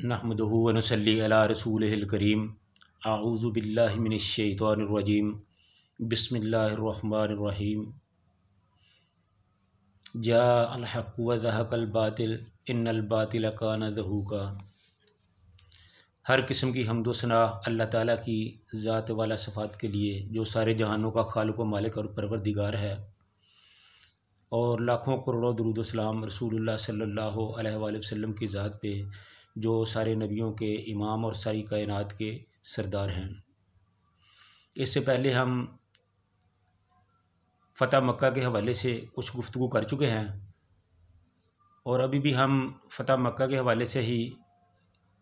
नहमदुहु व नसल्ली अला रसूलिहिल करीम। अऊज़ु बिल्लाहि मिनश शैतानिर रजीम। बिस्मिल्लाहिर रहमानिर रहीम। जाअल हक़्क़ु व ज़हक़ल बातिल इन्नल बातिल कान ज़हूक़ा। हर किस्म की हम्दो सना अल्लाह ताला की ज़ात वाला सिफ़ात के लिए जो सारे जहानों का खालिक व मालिक और परवरदिगार है, और लाखों करोड़ों दुरूद व सलाम रसूलुल्लाह सल्लल्लाहु अलैहि वसल्लम की ज़ात पे जो सारे नबियों के इमाम और सारी कायनात के सरदार हैं। इससे पहले हम फ़तह मक्का के हवाले से कुछ गुफ्तगू कर चुके हैं, और अभी भी हम फ़तह मक्का के हवाले से ही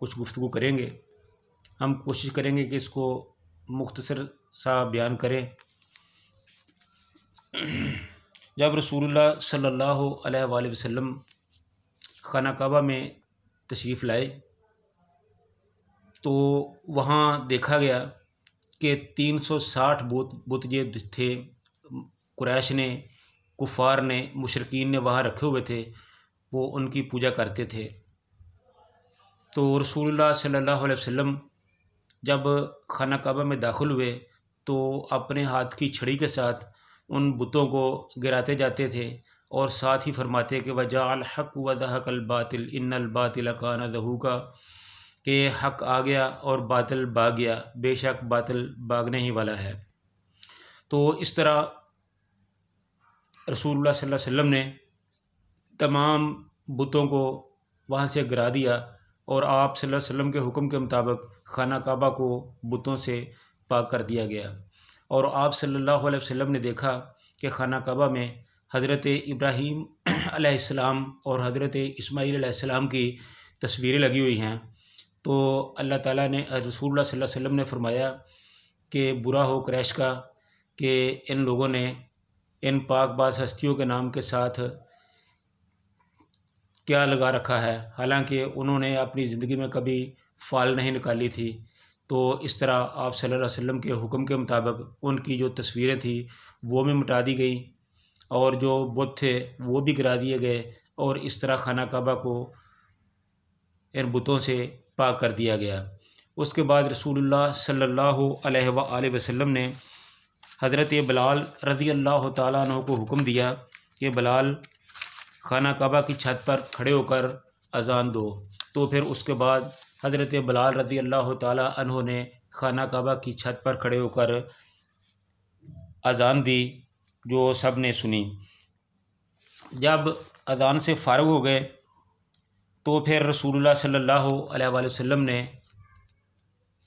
कुछ गुफ्तगू करेंगे। हम कोशिश करेंगे कि इसको मुख्तसर सा बयान करें। जब रसूलुल्लाह सल्लल्लाहु अलैहि वसल्लम खाना काबा में तशरीफ़ लाए तो वहाँ देखा गया कि 360 बुत जो थे कुरैश ने, कुफ़ार ने, मुशरिकीन ने वहाँ रखे हुए थे, वो उनकी पूजा करते थे। तो रसूलुल्लाह सल्लल्लाहु अलैहि वसल्लम जब खाना काबा में दाखिल हुए तो अपने हाथ की छड़ी के साथ उन बुतों को गिराते जाते थे और साथ ही फरमाते कि वजाअल हक़्क़ु व ज़हक़ल बातिल इन्नल बातिल कान ज़हूक़ा, कि हक़ आ गया और बातिल भाग गया, बेशक बातिल भागने ही वाला है। तो इस तरह रसूलुल्लाह सल्लल्लाहु अलैहि वसल्लम ने तमाम बुतों को वहाँ से गिरा दिया और आप सल्लल्लाहु अलैहि वसल्लम के हुक्म के मुताबिक खाना काबा को बुतों से पाक कर दिया गया। और आप सल्लल्लाहु अलैहि वसल्लम ने देखा कि खाना काबा में हज़रत इब्राहीम अलैहिस्सलाम और हज़रत इस्माईल अलैहिस्सलाम की तस्वीरें लगी हुई हैं। तो अल्लाह ताला ने, रसूलुल्लाह सल्लल्लाहु अलैहि वसल्लम ने फरमाया कि बुरा हो कुरैश का कि इन लोगों ने इन पाकबाज़ हस्तियों के नाम के साथ क्या लगा रखा है, हालांकि उन्होंने अपनी ज़िंदगी में कभी फ़ाल नहीं निकाली थी। तो इस तरह आप सल्लल्लाहु अलैहि वसल्लम के हुक्म के मुताबिक उनकी जो तस्वीरें थी वो भी मिटा दी गई और जो बुत थे वो भी गिरा दिए गए, और इस तरह खाना काबा को इन बुतों से पाक कर दिया गया। उसके बाद रसूलुल्लाह सल्लल्लाहु अलैहि वसल्लम ने हज़रत बिलाल रज़ी अल्लाह ताला अन्हु को हुक्म दिया कि बिलाल खाना काबा की छत पर खड़े होकर अज़ान दो। तो फिर उसके बाद हज़रत बिलाल रज़ी अल्लाह ताला अन्हु ने खाना काबा की छत पर खड़े होकर अज़ान दी, जो सब ने सुनी। जब अज़ान से फ़ारिग हो गए तो फिर रसूलुल्लाह सल्लल्लाहु अलैहि वसल्लम ने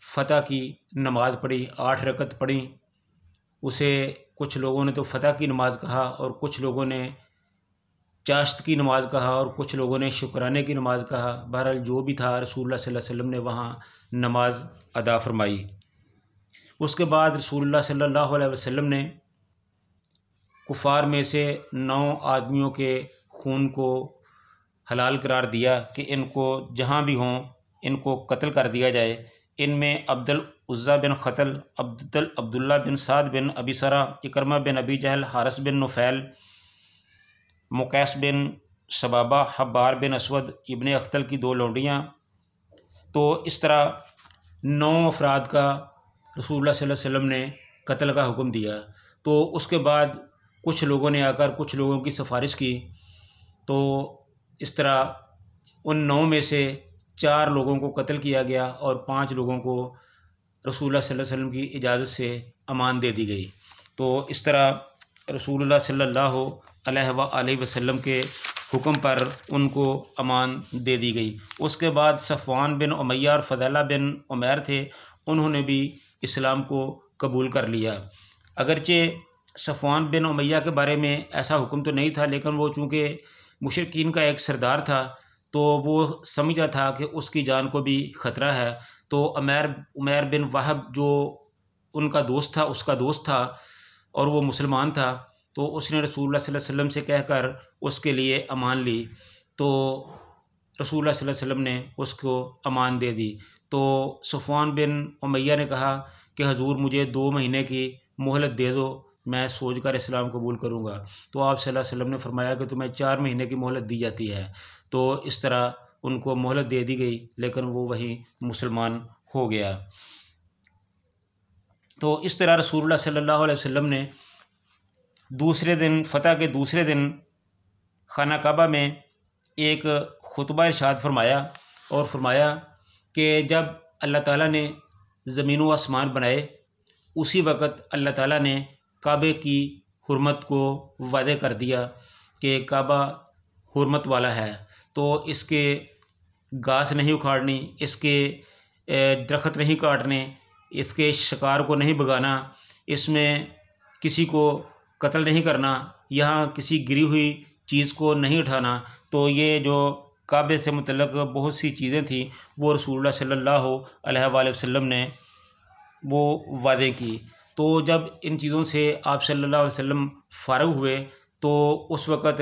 फ़तह की नमाज़ पढ़ी, 8 रकत पढ़ी। उसे कुछ लोगों ने तो फ़तह की नमाज़ कहा और कुछ लोगों ने चाश्त की नमाज़ कहा और कुछ लोगों ने शुक्राने की नमाज़ कहा। बहरहाल जो भी था रसूलुल्लाह सल्लल्लाहु अलैहि वसल्लम ने वहाँ नमाज अदा फरमाई। उसके बाद रसूलुल्लाह सल्लल्लाहु अलैहि वसल्लम ने कुफ़ार में से 9 आदमियों के खून को हलाल करार दिया कि इनको जहाँ भी हों इनको कत्ल कर दिया जाए। इनमें अब्दुल उज़्ज़ा बिन ख़तल, अब्दुल्ला बिन साद बिन अबी सरा, इकरमा बिन अबी जहल, हारिस बिन नुफ़ैल, मुक़ैस बिन सबाबा, हब्बार बिन असवद, इब्ने अख्तल की 2 लौंडियाँ। तो इस तरह 9 अफराद का रसूलुल्लाह सल्लल्लाहु अलैहि वसल्लम ने कत्ल का हुक्म दिया। तो उसके बाद कुछ लोगों ने आकर कुछ लोगों की सिफारिश की। तो इस तरह उन 9 में से 4 लोगों को कत्ल किया गया और 5 लोगों को रसूलुल्लाह सल्लल्लाहु अलैहि वसल्लम की इजाज़त से अमान दे दी गई। तो इस तरह रसूलुल्लाह सल्लल्लाहु अलैहि वसल्लम के हुक्म पर उनको अमान दे दी गई। उसके बाद सफ़वान बिन उमैया और फ़ज़ैला बिन उमैर थे, उन्होंने भी इस्लाम को कबूल कर लिया। अगरचे सफ़वान बिन उमैया के बारे में ऐसा हुक्म तो नहीं था, लेकिन वो चूँकि मुशरिकीन का एक सरदार था तो वो समझा था कि उसकी जान को भी ख़तरा है। तो उमैर बिन वहब जो उनका दोस्त था, उसका दोस्त था और वो मुसलमान था, तो उसने रसूलुल्लाह सल्लल्लाहु अलैहि वसल्लम से कहकर उसके लिए अमान ली। तो रसूलुल्लाह सल्लल्लाहु अलैहि वसल्लम ने उसको अमान दे दी। तो सफ़वान बिन उमैया ने कहा कि हजूर मुझे 2 महीने की मोहलत दे दो, मैं सोच कर इस्लाम कबूल करूँगा। तो आप सल्लल्लाहु अलैहि वसल्लम ने फरमाया कि तुम्हें 4 महीने की मोहलत दी जाती है। तो इस तरह उनको मोहलत दे दी गई, लेकिन वो वहीं मुसलमान हो गया। तो इस तरह रसूलुल्लाह सल्लल्लाहु अलैहि वसल्लम ने दूसरे दिन, फ़तह के दूसरे दिन, खाना काबा में एक खुतबा इरशाद फरमाया और फरमाया कि जब अल्लाह ताला ने ज़मीन व आसमान बनाए, उसी वक़्त अल्लाह ताला ने काबे की हुर्मत को वादे कर दिया कि काबा हुर्मत वाला है, तो इसके घास नहीं उखाड़नी, इसके दरख्त नहीं काटने, इसके शिकार को नहीं भगाना, इसमें किसी को कत्ल नहीं करना, यहाँ किसी गिरी हुई चीज़ को नहीं उठाना। तो ये जो काबे से मुतल्लक़ बहुत सी चीज़ें थी वो रसूलुल्लाह सल्लल्लाहु अलैहि वसल्लम ने वो वादे की। तो जब इन चीज़ों से आप सल्लल्लाहु अलैहि वसल्लम फ़ारिग हुए तो उस वक़्त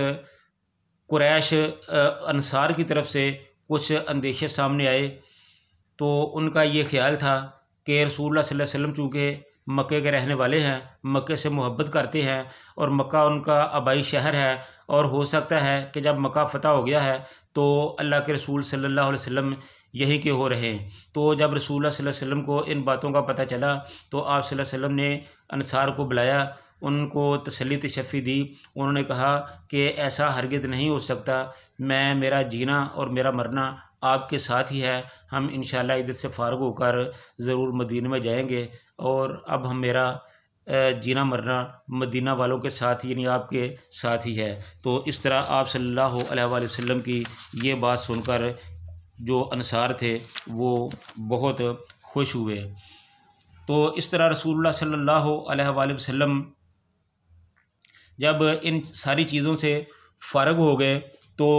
कुरैश अंसार की तरफ से कुछ अंदेशे सामने आए। तो उनका ये ख़्याल था कि रसूलुल्लाह सल्लल्लाहु अलैहि वसल्लम चूँकि मक्के के रहने वाले हैं, मक्के से मोहब्बत करते हैं और मक्का उनका आबाई शहर है, और हो सकता है कि जब मक्का फ़तह हो गया है तो अल्लाह के रसूल सल्लल्लाहु अलैहि वसल्लम यहीं के हो रहे हैं। तो जब रसूलुल्लाह सल्लल्लाहु अलैहि वसल्लम को इन बातों का पता चला तो आप सल्लल्लाहु अलैहि वसल्लम ने अंसार को बुलाया, उनको तसल्ली तशफ़ी दी। उन्होंने कहा कि ऐसा हरगिज़ नहीं हो सकता, मेरा जीना और मेरा मरना आपके साथ ही है, हम इंशाअल्लाह इधर से फ़ारिग होकर ज़रूर मदीने में जाएंगे, और अब हम मेरा जीना मरना मदीना वालों के साथ यानी आपके साथ ही है। तो इस तरह आप सल्लल्लाहु अलैहि वसल्लम की ये बात सुनकर जो अंसार थे वो बहुत खुश हुए। तो इस तरह रसूलुल्लाह सल्लल्लाहु अलैहि वसल्लम जब इन सारी चीज़ों से फ़ारिग हो गए तो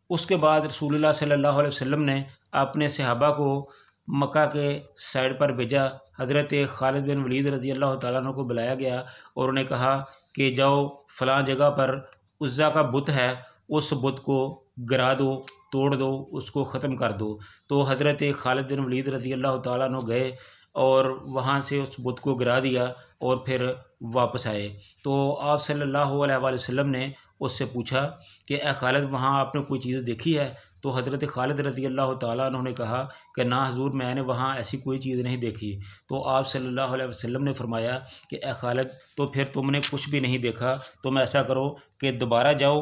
उसके बाद रसूलुल्लाह सल्लल्लाहु अलैहि वसल्लम ने अपने सहाबा को मक्का के साइड पर भेजा। हज़रत खालिद बिन वलीद रज़ी अल्लाह तआला अन्हु को बुलाया गया और उन्हें कहा कि जाओ फ़लाँ जगह पर उज़्ज़ा का बुत है, उस बुत को गिरा दो, तोड़ दो, उसको ख़त्म कर दो। तो हज़रत खालिद बिन वलीद रज़ी अल्लाह तआला अन्हु गए और वहाँ से उस बुत को गिरा दिया और फिर वापस आए। तो आप सल्लल्लाहु अलैहि वसल्लम ने उससे पूछा कि ए खालिद, वहाँ आपने कोई चीज़ देखी है? तो हज़रत खालिद रज़ी अल्लाह तआला अन्हु ने कहा कि ना हुज़ूर, मैंने वहाँ ऐसी कोई चीज़ नहीं देखी। तो आप सल्लल्लाहु अलैहि वसल्लम ने फरमाया कि ए खालिद, तो फिर तुमने कुछ भी नहीं देखा, तुम ऐसा करो कि दोबारा जाओ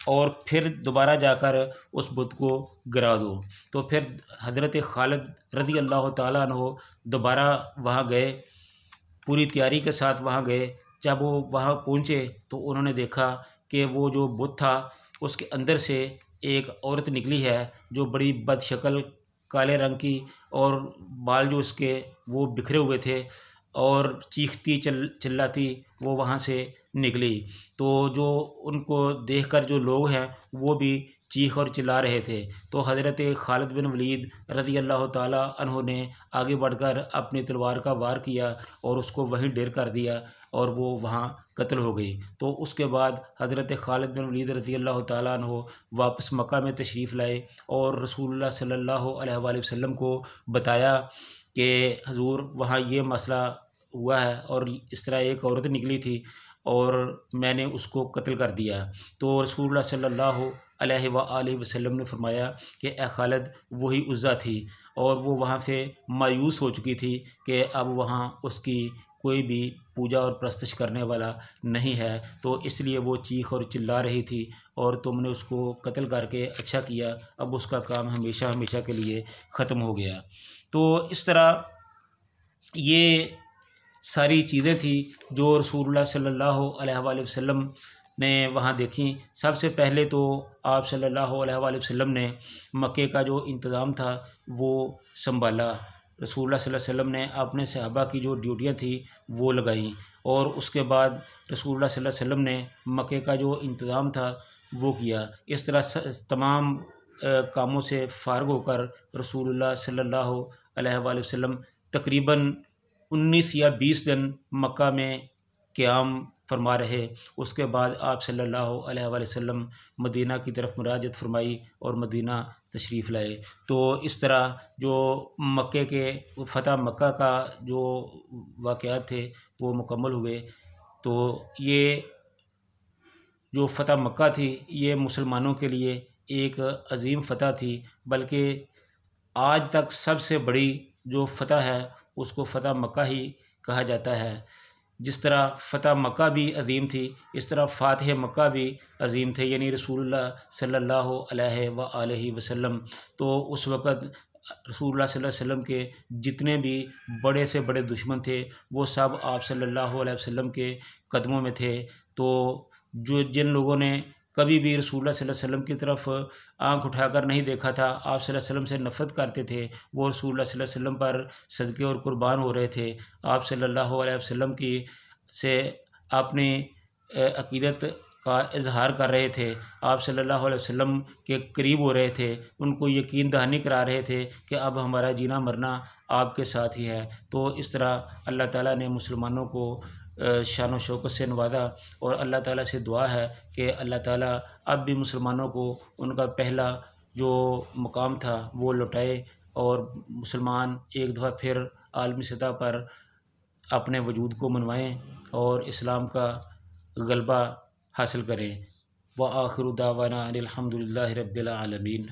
और फिर दोबारा जाकर उस बुत को गिरा दो। तो फिर हज़रत खालिद रज़ी अल्लाह तआला अन्हु दोबारा वहाँ गए, पूरी तैयारी के साथ वहाँ गए। जब वो वहाँ पहुँचे तो उन्होंने देखा कि वो जो बुत था उसके अंदर से एक औरत निकली है जो बड़ी बदशक्ल, काले रंग की, और बाल जो उसके वो बिखरे हुए थे, और चीखती चिल्लाती वो वहाँ से निकली। तो जो उनको देखकर जो लोग हैं वो भी चीख और चिल्ला रहे थे। तो हज़रत खालिद बिन वलीद रज़ी अल्लाह तआला अन्हु ने आगे बढ़कर अपनी तलवार का वार किया और उसको वहीं ढेर कर दिया और वो वहाँ कत्ल हो गई। तो उसके बाद हज़रत खालिद बिन वलीद रज़ी अल्लाह तआला अन्हु वापस मक्का में तशरीफ़ लाए और रसूलुल्लाह सल्लल्लाहु अलैहि वसल्लम को बताया कि हुज़ूर, वहाँ ये मसला हुआ है और इस तरह एक औरत निकली थी और मैंने उसको कत्ल कर दिया। तो रसूलुल्लाह सल्लल्लाहु अलैहि वसल्लम ने फरमाया कि ए खालिद, वही उज़्ज़ा थी और वो वहाँ से मायूस हो चुकी थी कि अब वहाँ उसकी कोई भी पूजा और प्रस्तश करने वाला नहीं है, तो इसलिए वो चीख और चिल्ला रही थी और तुमने उसको कत्ल करके अच्छा किया, अब उसका काम हमेशा हमेशा के लिए ख़त्म हो गया। तो इस तरह ये सारी चीज़ें थी जो रसूलुल्लाह सल्लल्लाहु अलैहि वसल्लम ने वहाँ देखी। सबसे पहले तो आप सल्लल्लाहु अलैहि वसल्लम ने मक्के का जो इंतज़ाम था वो संभाला। रसूलुल्लाह सल्लल्लाहु अलैहि वसल्लम ने अपने सहाबा की जो ड्यूटियाँ थी वो लगाईं और उसके बाद रसूलुल्लाह सल्लल्लाहु अलैहि वसल्लम ने मक्के का जो इंतज़ाम था वो किया। इस तरह तमाम कामों से फ़ारिग होकर रसूलुल्लाह सल्लल्लाहु अलैहि वसल्लम तकरीबन 19 या 20 दिन मक्का में क़याम फरमा रहे। उसके बाद आप सल्लल्लाहु अलैहि वसल्लम मदीना की तरफ मुराजत फरमाई और मदीना तशरीफ़ लाए। तो इस तरह जो मक्के के फ़तह मक्का का जो वाक़यात थे वो मुकम्मल हुए। तो ये जो फ़तह मक्का थी ये मुसलमानों के लिए एक अजीम फ़तह थी, बल्कि आज तक सबसे बड़ी जो फ़तह है उसको फ़तह मक्का ही कहा जाता है। जिस तरह फ़तह मक्का भी अजीम थी, इस तरह फ़ातिह मक्का भी अजीम थे, यानी रसूलुल्लाह सल्लल्लाहु अलैहि वसल्लम। तो उस वक़्त रसूलुल्लाह सल्लल्लाहु अलैहि वसल्लम के जितने भी बड़े से बड़े दुश्मन थे वो सब आप सल्लल्लाहु अलैहि वसल्लम के कदमों में थे। तो जिन लोगों ने कभी भी रसूलुल्लाह सल्लल्लाहु अलैहि वसल्लम की तरफ आंख उठाकर नहीं देखा था, आप सल्लल्लाहु अलैहि वसल्लम से नफ़रत करते थे, वो रसूलुल्लाह सल्लल्लाहु अलैहि वसल्लम पर सदक़े और कुर्बान हो रहे थे। आप सल्लल्लाहु अलैहि वसल्लम की से अपनी अक़ीदत का इजहार कर रहे थे, आप सल्लल्लाहु अलैहि वसल्लम के करीब हो रहे थे, उनको यकीन दहानी करा रहे थे कि अब हमारा जीना मरना आपके साथ ही है। तो इस तरह अल्लाह ताला ने मुसलमानों को शान व शौकत से नवाजा, और अल्लाह ताला से दुआ है कि अल्लाह ताला अब भी मुसलमानों को उनका पहला जो मुकाम था वो लौटाए, और मुसलमान एक दफ़ा फिर आलमी सतह पर अपने वजूद को मनवाएँ और इस्लाम का गलबा हासिल करें। व आखिरु दावाना अनिल हम्दुलिल्लाहि रब्बिल आलमीन।